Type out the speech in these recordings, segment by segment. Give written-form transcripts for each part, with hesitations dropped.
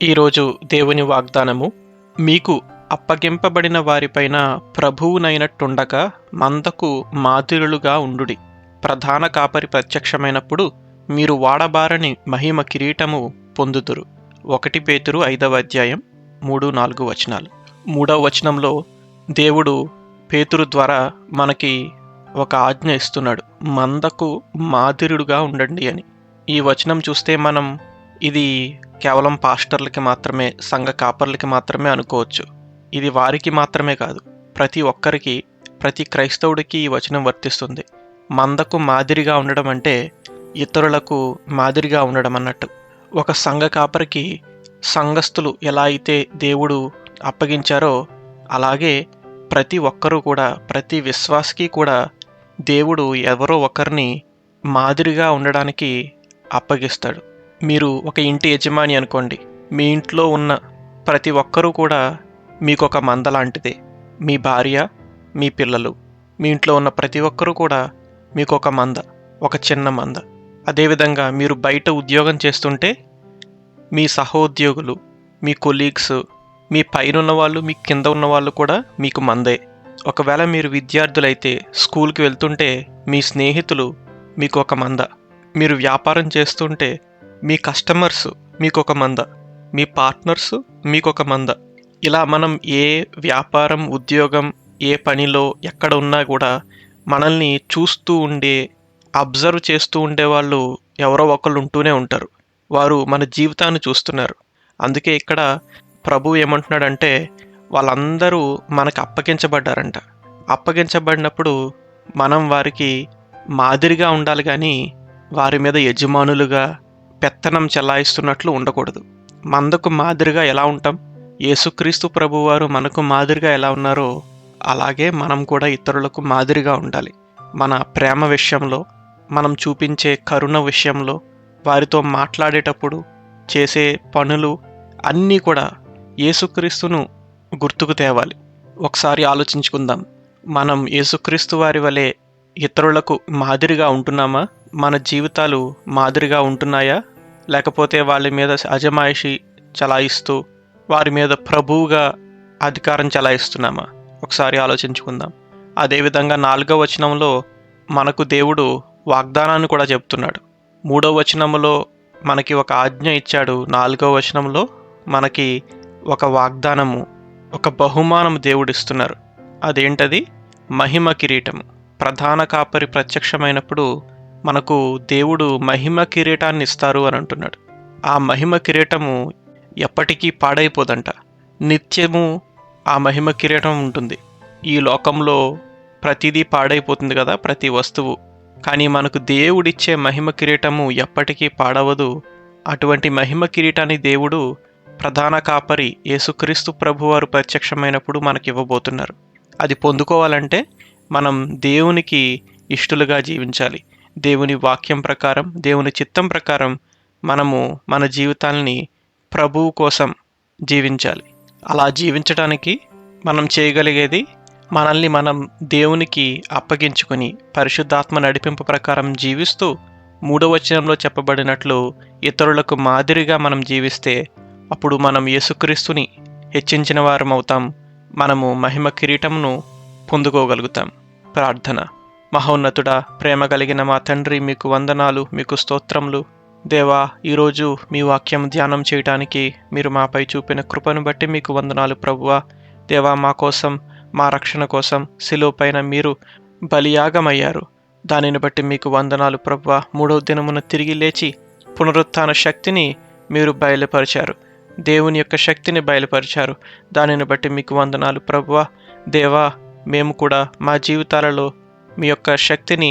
ఈరోజు దేవుని వాగ్దానము, మీకు అప్పగింపబడిన వారిపైన ప్రభువునైనట్టుండక మందకు మాదిరులుగా ఉండుడి. ప్రధాన కాపరి ప్రత్యక్షమైనప్పుడు మీరు వాడబారని మహిమ కిరీటము పొందుదురు. 1 పేతురు 5వ అధ్యాయం 3-4 వచనాలు. 3వ వచనంలో దేవుడు పేతురు ద్వారా మనకి ఒక ఆజ్ఞ ఇస్తున్నాడు, మందకు మాదిరుడుగా ఉండండి అని. ఈ వచనం చూస్తే మనం ఇది కేవలం పాస్టర్లకి మాత్రమే, సంఘ కాపర్లకి మాత్రమే అనుకోవచ్చు. ఇది వారికి మాత్రమే కాదు, ప్రతి ఒక్కరికి, ప్రతి క్రైస్తవుడికి ఈ వచనం వర్తిస్తుంది. మందకు మాదిరిగా ఉండడం అంటే ఇతరులకు మాదిరిగా ఉండడం అన్నట్టు. ఒక సంఘ కాపరికి సంఘస్థులు ఎలా అయితే దేవుడు అప్పగించారో అలాగే ప్రతి ఒక్కరూ కూడా, ప్రతి విశ్వాసికి కూడా దేవుడు ఎవరో ఒకరిని మాదిరిగా ఉండడానికి అప్పగిస్తాడు. మీరు ఒక ఇంటి యజమాని అనుకోండి. మీ ఇంట్లో ఉన్న ప్రతి ఒక్కరూ కూడా మీకు ఒక మంద లాంటిదే. మీ భార్య, మీ పిల్లలు, మీ ఇంట్లో ఉన్న ప్రతి ఒక్కరూ కూడా మీకు ఒక మంద, ఒక చిన్న మంద. అదేవిధంగా మీరు బయట ఉద్యోగం చేస్తుంటే మీ సహోద్యోగులు, మీ కొలీగ్స్, మీ పైన ఉన్నవాళ్ళు, మీ కింద ఉన్నవాళ్ళు కూడా మీకు మందే. ఒకవేళ మీరు విద్యార్థులైతే స్కూల్కి వెళ్తుంటే మీ స్నేహితులు మీకు ఒక మంద. మీరు వ్యాపారం చేస్తుంటే మీ కస్టమర్స్ మీకు ఒక మంద, మీ పార్ట్నర్స్ మీకు ఒక మంద. ఇలా మనం ఏ వ్యాపారం, ఉద్యోగం, ఏ పనిలో ఎక్కడ ఉన్నా కూడా మనల్ని చూస్తూ ఉండే, అబ్జర్వ్ చేస్తూ ఉండే వాళ్ళు ఎవరో ఒకళ్ళు ఉంటూనే ఉంటారు. వారు మన జీవితాన్ని చూస్తున్నారు. అందుకే ఇక్కడ ప్రభు ఏమంటున్నాడంటే వాళ్ళందరూ మనకు అప్పగించబడ్డారంట. అప్పగించబడినప్పుడు మనం వారికి మాదిరిగా ఉండాలి కానీ వారి మీద యజమానులుగా పెత్తనం చెలాయిస్తున్నట్లు ఉండకూడదు. మందకు మాదిరిగా ఎలా ఉంటాం? యేసుక్రీస్తు ప్రభువారు మనకు మాదిరిగా ఎలా ఉన్నారో అలాగే మనం కూడా ఇతరులకు మాదిరిగా ఉండాలి. మన ప్రేమ విషయంలో, మనం చూపించే కరుణ విషయంలో, వారితో మాట్లాడేటప్పుడు చేసే పనులు అన్నీ కూడా యేసుక్రీస్తును గుర్తుకు తేవాలి. ఒకసారి ఆలోచించుకుందాం. మనం యేసుక్రీస్తు వారి వలె ఇతరులకు మాదిరిగా ఉంటున్నామా? మన జీవితాలు మాదిరిగా ఉంటున్నాయా? లేకపోతే వాళ్ళ మీద అజమాయిషి చలాయిస్తూ వారి మీద ప్రభువుగా అధికారం చలాయిస్తున్నామా? ఒకసారి ఆలోచించుకుందాం. అదేవిధంగా 4వ వచనంలో మనకు దేవుడు వాగ్దానాన్ని కూడా చెప్తున్నాడు. 3వ వచనంలో మనకి ఒక ఆజ్ఞ ఇచ్చాడు. 4వ వచనంలో మనకి ఒక వాగ్దానము, ఒక బహుమానం దేవుడు ఇస్తున్నారు. అదేంటది? మహిమ కిరీటము. ప్రధాన కాపరి ప్రత్యక్షమైనప్పుడు మనకు దేవుడు మహిమ కిరీటాన్ని ఇస్తారు అని అంటున్నాడు. ఆ మహిమ కిరీటము ఎప్పటికీ పాడైపోదంట. నిత్యము ఆ మహిమ కిరీటం ఉంటుంది. ఈ లోకంలో ప్రతిదీ పాడైపోతుంది కదా, ప్రతి వస్తువు. కానీ మనకు దేవుడిచ్చే మహిమ కిరీటము ఎప్పటికీ పాడవదు. అటువంటి మహిమ కిరీటాన్ని దేవుడు ప్రధాన కాపరి యేసుక్రీస్తు ప్రభువారు ప్రత్యక్షమైనప్పుడు మనకి ఇవ్వబోతున్నారు. అది పొందుకోవాలంటే మనం దేవునికి ఇష్టలుగా జీవించాలి. దేవుని వాక్యం ప్రకారం, దేవుని చిత్తం ప్రకారం మనము మన జీవితాల్ని ప్రభువు కోసం జీవించాలి. అలా జీవించడానికి మనం చేయగలిగేది మనల్ని మనం దేవునికి అప్పగించుకొని పరిశుద్ధాత్మ నడిపింపు ప్రకారం జీవిస్తూ 3వ వచనంలో చెప్పబడినట్లు ఇతరులకు మాదిరిగా మనం జీవిస్తే అప్పుడు మనం యేసుక్రీస్తుని హెచ్చించిన వారం అవుతాం. మనము మహిమ కిరీటమును పొందుకోగలుగుతాం. ప్రార్థన. మహోన్నతుడా, ప్రేమ కలిగిన మా తండ్రి, మీకు వందనాలు, మీకు స్తోత్రములు. దేవా, ఈరోజు మీ వాక్యం ధ్యానం చేయటానికి మీరు మాపై చూపిన కృపను బట్టి మీకు వందనాలు ప్రభువా. దేవా, మా కోసం, మా రక్షణ కోసం శిలువ పైన మీరు బలియాగమయ్యారు. దానిని బట్టి మీకు వందనాలు ప్రభువా. 3వ దినమున తిరిగి లేచి పునరుత్థాన శక్తిని మీరు బయలుపరిచారు. దేవుని యొక్క శక్తిని బయలుపరిచారు. దానిని బట్టి మీకు వందనాలు ప్రభువా. దేవా, మేము కూడా మా జీవితాలలో మీ యొక్క శక్తిని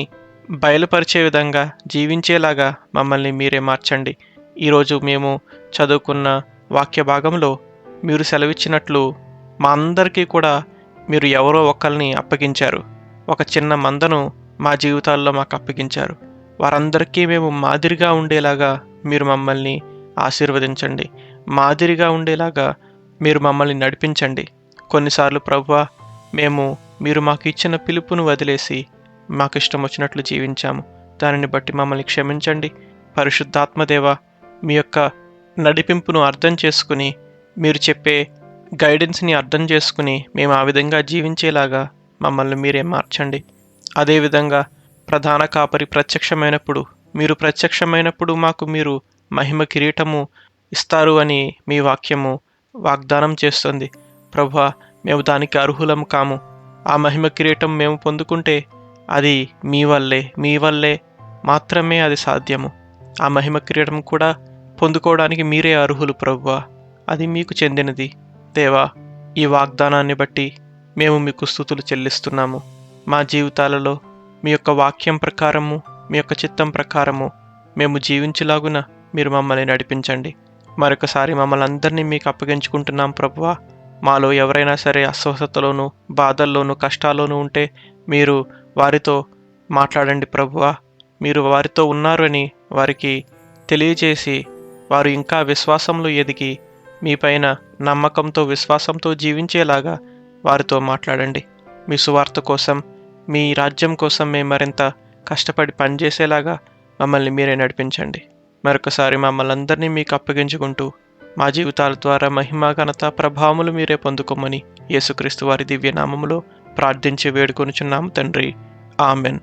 బయలుపరిచే విధంగా జీవించేలాగా మమ్మల్ని మీరే మార్చండి. ఈరోజు మేము చదువుకున్న వాక్య భాగంలో మీరు సెలవిచ్చినట్లు మా అందరికీ కూడా మీరు ఎవరో ఒకరిని అప్పగించారు. ఒక చిన్న మందను మా జీవితాల్లో మాకు అప్పగించారు. వారందరికీ మేము మాదిరిగా ఉండేలాగా మీరు మమ్మల్ని ఆశీర్వదించండి. మాదిరిగా ఉండేలాగా మీరు మమ్మల్ని నడిపించండి. కొన్నిసార్లు ప్రభువా, మీరు మాకు ఇచ్చిన పిలుపును వదిలేసి మాకు ఇష్టం వచ్చినట్లు జీవించాము. దానిని బట్టి మమ్మల్ని క్షమించండి. పరిశుద్ధాత్మదేవ, మీ యొక్క నడిపింపును అర్థం చేసుకుని, మీరు చెప్పే గైడెన్స్‌ని అర్థం చేసుకుని, మేము ఆ విధంగా జీవించేలాగా మమ్మల్ని మీరే మార్చండి. అదేవిధంగా ప్రధాన కాపరి ప్రత్యక్షమైనప్పుడు, మీరు ప్రత్యక్షమైనప్పుడు మాకు మీరు మహిమ కిరీటము ఇస్తారు అని మీ వాక్యము వాగ్దానం చేస్తుంది. ప్రభువా, మేము దానికి అర్హులం కాము. ఆ మహిమ కిరీటం మేము పొందుకుంటే అది మీ వల్లే మాత్రమే అది సాధ్యము. ఆ మహిమ కిరీటం కూడా పొందుకోవడానికి మీరే అర్హులు ప్రభువా. అది మీకు చెందినది. దేవా, ఈ వాగ్దానాన్ని బట్టి మేము మీకు స్తుతులు చెల్లిస్తున్నాము. మా జీవితాలలో మీ యొక్క వాక్యం ప్రకారము, మీ యొక్క చిత్తం ప్రకారము మేము జీవించులాగున మీరు మమ్మల్ని నడిపించండి. మరొకసారి మమ్మల్ని అందరినీ మీకు అప్పగించుకుంటున్నాం ప్రభువా. మాలో ఎవరైనా సరే అస్వస్థతలోను, బాధల్లోను, కష్టాల్లోనూ ఉంటే మీరు వారితో మాట్లాడండి ప్రభువా. మీరు వారితో ఉన్నారు అని వారికి తెలియజేసి, వారు ఇంకా విశ్వాసంలో ఎదిగి మీపైన నమ్మకంతో, విశ్వాసంతో జీవించేలాగా వారితో మాట్లాడండి. మీ సువార్త కోసం, మీ రాజ్యం కోసం మేము మరింత కష్టపడి పనిచేసేలాగా మమ్మల్ని మీరే నడిపించండి. మరొకసారి మమ్మల్ని అందరినీ మీకు అప్పగించుకుంటూ, మా జీవితాల ద్వారా మహిమ, ఘనత, ప్రభావములు మీరే పొందుకోమని యేసుక్రీస్తు వారి దివ్య నామములో ప్రార్థించి వేడుకొనుచున్నాము తండ్రి. ఆమెన్.